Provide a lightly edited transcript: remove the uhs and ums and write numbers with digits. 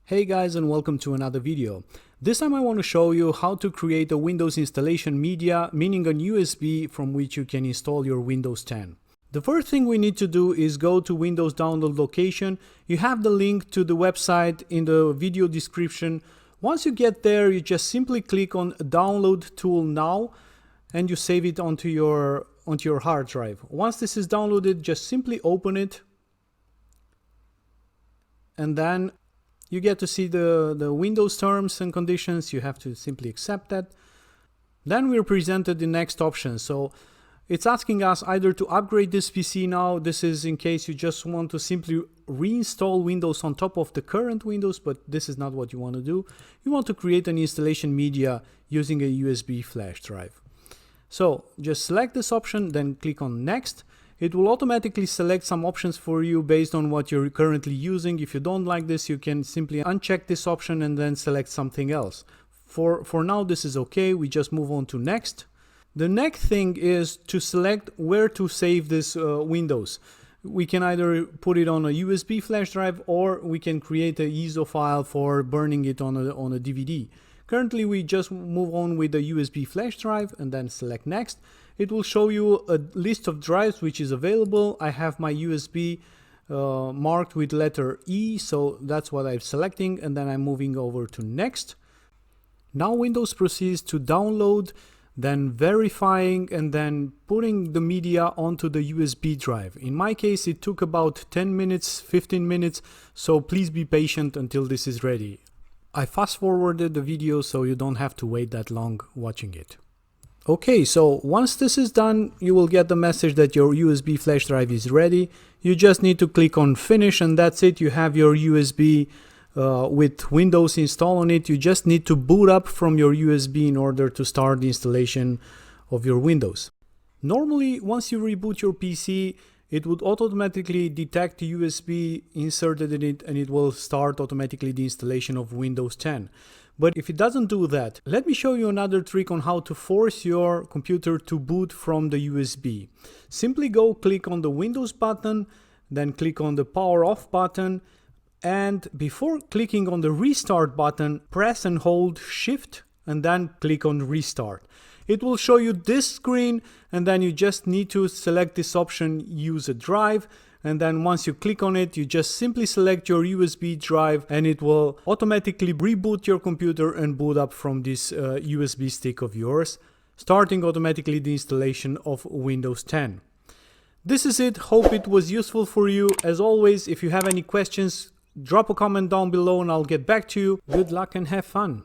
Hey guys, and welcome to another video. This time I want to show you how to create a Windows installation media, meaning an USB from which you can install your Windows 10. The first thing we need to do is go to Windows download location. You have the link to the website in the video description. Once you get there, you just simply click on download tool now and you save it onto your hard drive. Once this is downloaded, just simply open it and then you get to see the Windows terms and conditions. You have to simply accept that. Then we're presented the next option. So it's asking us either to upgrade this PC now. This is in case you just want to simply reinstall Windows on top of the current Windows, but this is not what you want to do. You want to create an installation media using a USB flash drive. So just select this option, then click on next. It will automatically select some options for you based on what you're currently using. If you don't like this, you can simply uncheck this option and then select something else. For now, this is okay. We just move on to next. The next thing is to select where to save this Windows. We can either put it on a USB flash drive or we can create an ISO file for burning it on a DVD. Currently, we just move on with the USB flash drive and then select next. It will show you a list of drives which is available. I have my USB marked with letter E, so that's what I'm selecting, and then I'm moving over to next. Now Windows proceeds to download, then verifying, and then putting the media onto the USB drive. In my case, it took about 10 minutes, 15 minutes, so please be patient until this is ready. I fast forwarded the video so you don't have to wait that long watching it. Okay, so once this is done, you will get the message that your USB flash drive is ready. You just need to click on finish and that's it. You have your USB with Windows installed on it. You just need to boot up from your USB in order to start the installation of your Windows. Normally, once you reboot your PC, it would automatically detect the USB inserted in it and it will start automatically the installation of Windows 10. But if it doesn't do that, let me show you another trick on how to force your computer to boot from the USB. Simply go click on the Windows button, then click on the power off button, and before clicking on the restart button, press and hold Shift and then click on restart. It will show you this screen and then you just need to select this option, use a drive. And then once you click on it, you just simply select your USB drive and it will automatically reboot your computer and boot up from this USB stick of yours, starting automatically the installation of Windows 10. This is it. Hope it was useful for you. As always, if you have any questions, drop a comment down below and I'll get back to you. Good luck and have fun.